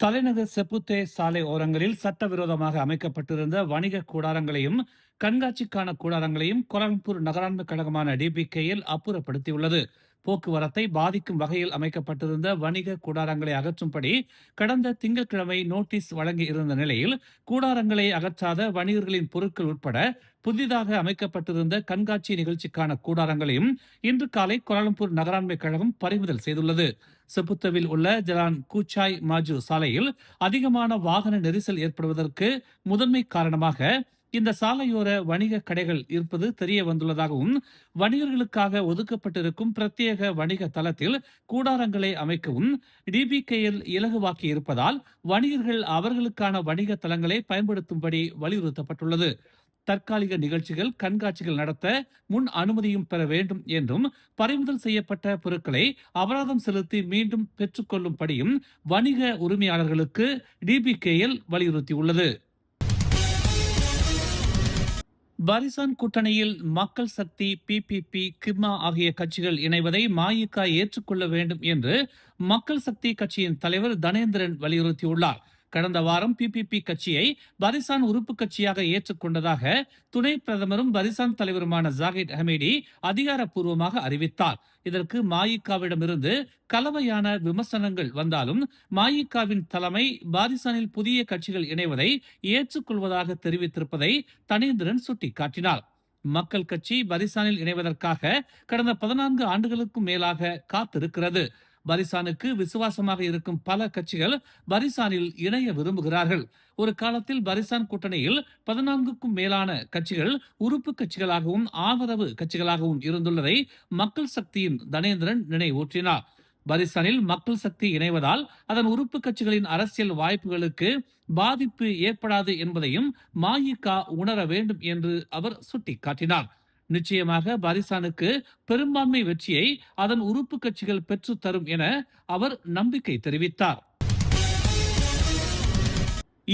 தலைநகர் செப்புத்தே சாலை ஓரங்களில் சட்டவிரோதமாக அமைக்கப்பட்டிருந்த வணிக கூடாரங்களையும் கண்காட்சிக்கான கூடாரங்களையும் கோலாலம்பூர் நகராண்மை கழகமான டிபிகேயில் அப்புறப்படுத்தியுள்ளது. போக்குவரத்தை பாதிக்கும் வகையில் அமைக்கப்பட்டிருந்த வணிக கூடாரங்களை அகற்றும்படி கடந்த திங்கட்கிழமை நோட்டீஸ் வழங்கி இருந்த நிலையில் கூடாரங்களை அகற்றாத வணிகர்களின் பொருட்கள் உட்பட புதிதாக அமைக்கப்பட்டிருந்த கண்காட்சி நிகழ்ச்சிக்கான கூடாரங்களையும் இன்று காலை கோலாலம்பூர் நகராண்மை கழகம் பறிமுதல் செய்துள்ளது. செப்புத்தவில் உள்ள ஜலான் கூச்சாய் மாஜு சாலையில் அதிகமான வாகன நெரிசல் ஏற்படுவதற்கு முதன்மை காரணமாக இந்த சாலையோர வணிக கடைகள் இருப்பது தெரிய வந்துள்ளதாகவும் வணிகர்களுக்காக ஒதுக்கப்பட்டிருக்கும் பிரத்யேக வணிக தளத்தில் கூடாரங்களை அமைக்கவும் டிபிகேஎல் இலகுவாக்கி இருப்பதால் வணிகர்கள் அவர்களுக்கான வணிக தளங்களை பயன்படுத்தும்படி வலியுறுத்தப்பட்டுள்ளது. தற்காலிக நிகழ்ச்சிகள் கண்காட்சிகள் நடத்த முன் அனுமதியும் பெற வேண்டும் என்றும் பறிமுதல் செய்யப்பட்ட பொருட்களை அபராதம் செலுத்தி மீண்டும் பெற்றுக்கொள்ளும்படியும் வணிக உரிமையாளர்களுக்கு டிபிகேஎல் வலியுறுத்தியுள்ளது. பரிசான் கூட்டணியில் மக்கள் சக்தி, பிபிபி, கிம்மா ஆகிய கட்சிகள் இணைவதை மஇக ஏற்றுக்கொள்ள வேண்டும் என்று மக்கள் சக்தி கட்சியின் தலைவர் தனேந்திரன் வலியுறுத்தியுள்ளார். கடந்த வாரம் பிபிபி கட்சியை பரிசான் உறுப்பு கட்சியாக ஏற்றுக்கொண்டதாக துணை பிரதமரும் பரிசான் தலைவருமான ஜாகித் ஹமீடி அதிகாரப்பூர்வமாக அறிவித்தார். இதற்கு மஇகவிடமிருந்து கலவையான விமர்சனங்கள் வந்தாலும் மஇகவின் தலைமை பாரிசானில் புதிய கட்சிகள் இணைவதை ஏற்றுக்கொள்வதாக தெரிவித்திருப்பதை தனேந்திரன் சுட்டிக்காட்டினார். மக்கள் கட்சி பரிசானில் இணைவதற்காக கடந்த 14 ஆண்டுகளுக்கும் மேலாக காத்திருக்கிறது. பரிசானுக்கு விசுவாசமாக இருக்கும் பல கட்சிகள் பரிசானில் இணைய விரும்புகிறார்கள். ஒரு காலத்தில் பரிசான் கூட்டணியில் 14க்கும் மேலான கட்சிகள் உறுப்பு கட்சிகளாகவும் ஆதரவு கட்சிகளாகவும் இருந்துள்ளதை மக்கள் சக்தியின் தனேந்திரன் நினைவூற்றினார். பரிசானில் மக்கள் சக்தி இணைவதால் அதன் உறுப்பு கட்சிகளின் அரசியல் வாய்ப்புகளுக்கு பாதிப்பு ஏற்படாது என்பதையும் மஇக உணர வேண்டும் என்று அவர் சுட்டிக்காட்டினார். நிச்சயமாக பரிசானுக்கு பெரும்பான்மை வெற்றியை அதன் உறுப்பு கட்சிகள் பெற்று தரும் என அவர் நம்பிக்கை தெரிவித்தார்.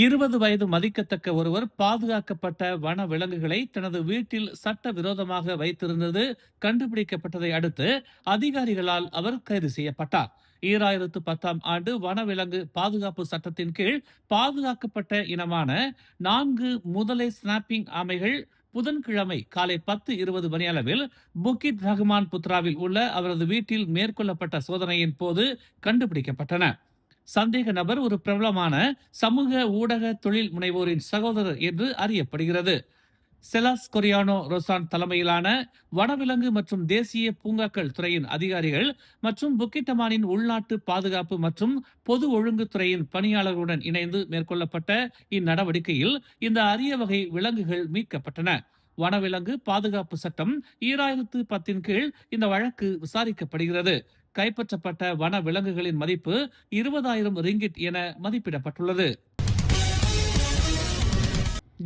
20 வயது மதிக்கத்தக்க ஒருவர் பாதுகாக்கப்பட்ட வன விலங்குகளை தனது வீட்டில் சட்டவிரோதமாக வைத்திருந்தது கண்டுபிடிக்கப்பட்டதை அடுத்து அதிகாரிகளால் அவர் கைது செய்யப்பட்டார். 2010ஆம் ஆண்டு வனவிலங்கு பாதுகாப்பு சட்டத்தின் கீழ் பாதுகாக்கப்பட்ட இனமான 4 முதலை ஸ்னாப்பிங் ஆமைகள் புதன்கிழமை காலை 10:20 மணியளவில் புக்கிட் ரஹ்மான் புத்ராவில் உள்ள அவரது வீட்டில் மேற்கொள்ளப்பட்ட சோதனையின் போது கண்டுபிடிக்கப்பட்டன. சந்தேக நபர் ஒரு பிரபலமான சமூக ஊடக தொழில் முனைவோரின் சகோதரர் என்று அறியப்படுகிறது. செலாஸ் கொரியானோ ரோசான் தலைமையிலான வனவிலங்கு மற்றும் தேசிய பூங்காக்கள் துறையின் அதிகாரிகள் மற்றும் புக்கிட்டமானின் உள்நாட்டு பாதுகாப்பு மற்றும் பொது ஒழுங்கு துறையின் பணியாளர்களுடன் இணைந்து மேற்கொள்ளப்பட்ட இந்நடவடிக்கையில் இந்த அரிய வகை விலங்குகள் மீட்கப்பட்டன. வனவிலங்கு பாதுகாப்பு சட்டம் 2010 கீழ் இந்த வழக்கு விசாரிக்கப்படுகிறது. கைப்பற்றப்பட்ட வன விலங்குகளின் மதிப்பு 20,000 ரிங்கிட் என மதிப்பிடப்பட்டுள்ளது.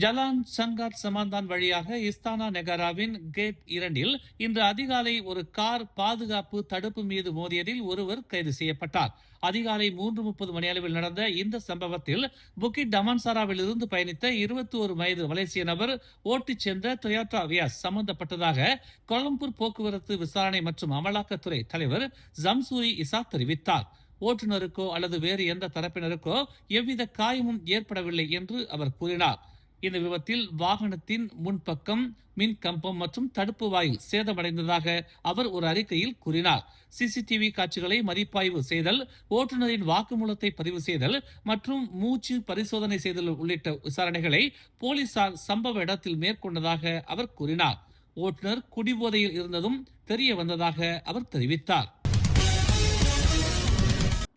ஜலான் சங்காட் சமாந்தான் வழியாக இஸ்தானா நெகாராவின் கேட் 2இல் இன்று அதிகாலை ஒரு கார் பாதுகாப்பு தடுப்பு மீது மோதியதில் ஒருவர் கைது செய்யப்பட்டார். அதிகாலை 3:30 மணியளவில் நடந்த இந்த சம்பவத்தில் புக்கிட் டமான்சாராவில் இருந்து பயணித்த 21 வயது மலேசிய நபர் ஓட்டிச் சென்ற டொயோட்டா வியாஸ் சம்பந்தப்பட்டதாக கோலாலம்பூர் போக்குவரத்து விசாரணை மற்றும் அமலாக்கத்துறை தலைவர் ஜம்சூரி இசா தெரிவித்தார். ஓட்டுநருக்கோ அல்லது வேறு எந்த தரப்பினருக்கோ எவ்வித காயமும் ஏற்படவில்லை என்று அவர் கூறினார். இந்த விபத்தில் வாகனத்தின் முன்பக்கம் மின் கம்பம் மற்றும் தடுப்பு வாயில் சேதமடைந்ததாக அவர் ஒரு அறிக்கையில் கூறினார். சிசிடிவி காட்சிகளை மதிப்பாய்வு செய்தல், ஓட்டுநரின் வாக்குமூலத்தை பதிவு செய்தல் மற்றும் மூச்சு பரிசோதனை செய்தல் உள்ளிட்ட விசாரணைகளை போலீசார் சம்பவ இடத்தில் மேற்கொண்டதாக அவர் கூறினார். ஓட்டுநர் குடிபோதையில் இருந்ததும் தெரிய வந்ததாக அவர் தெரிவித்தார்.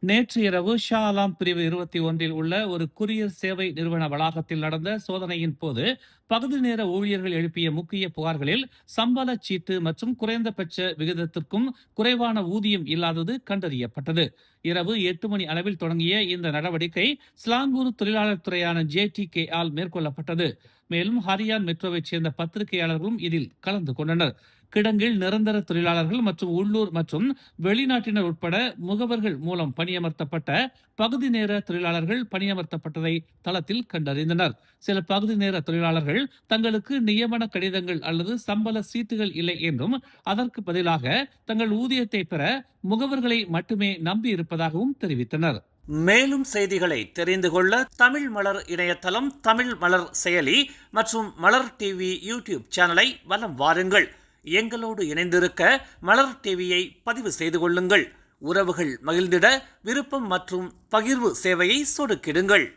நேற்று இரவு ஷா அலாம் பிரிவு 21இல் உள்ள ஒரு குரியர் சேவை நிறுவன வளாகத்தில் நடந்த சோதனையின் போது பகுதி நேர ஊழியர்கள் எழுப்பிய முக்கிய புகார்களில் சம்பள சீட்டு மற்றும் குறைந்தபட்ச விகிதத்திற்கும் குறைவான ஊதியம் இல்லாதது கண்டறியப்பட்டது. இரவு 8 மணி அளவில் தொடங்கிய இந்த நடவடிக்கை ஸ்லாங்கூர் தொழிலாளர் துறையான JTK ஆல் மேற்கொள்ளப்பட்டது. மேலும் ஹரியான் மெட்ரோவைச் சேர்ந்த பத்திரிகையாளர்களும் இதில் கலந்து கொண்டனர். கிடங்கில் நிரந்தர தொழிலாளர்கள் மற்றும் உள்ளூர் மற்றும் வெளிநாட்டினர் உட்பட முகவர்கள் மூலம் பணியமர்த்தப்பட்ட பகுதி நேர தொழிலாளர்கள் பணியமர்த்தப்பட்டதை தளத்தில் கண்டறிந்தனர். சில பகுதி நேர தொழிலாளர்கள் தங்களுக்கு நியமன கடிதங்கள் அல்லது சம்பள சீட்டுகள் இல்லை என்றும் அதற்கு பதிலாக தங்கள் ஊதியத்தை பெற முகவர்களை மட்டுமே நம்பி இருப்பதாகவும் தெரிவித்தனர். மேலும் செய்திகளை தெரிந்து கொள்ள தமிழ் மலர் இணையதளம், தமிழ் மலர் செயலி மற்றும் மலர் டிவி யூடியூப் சேனலை வலம் வாருங்கள். எங்களோடு இணைந்திருக்க மலர் டிவியை பதிவு செய்து கொள்ளுங்கள். உறவுகள் மகிழ்ந்திட விருப்பம் மற்றும் பகிர்வு சேவையை சொடுக்கிடுங்கள்.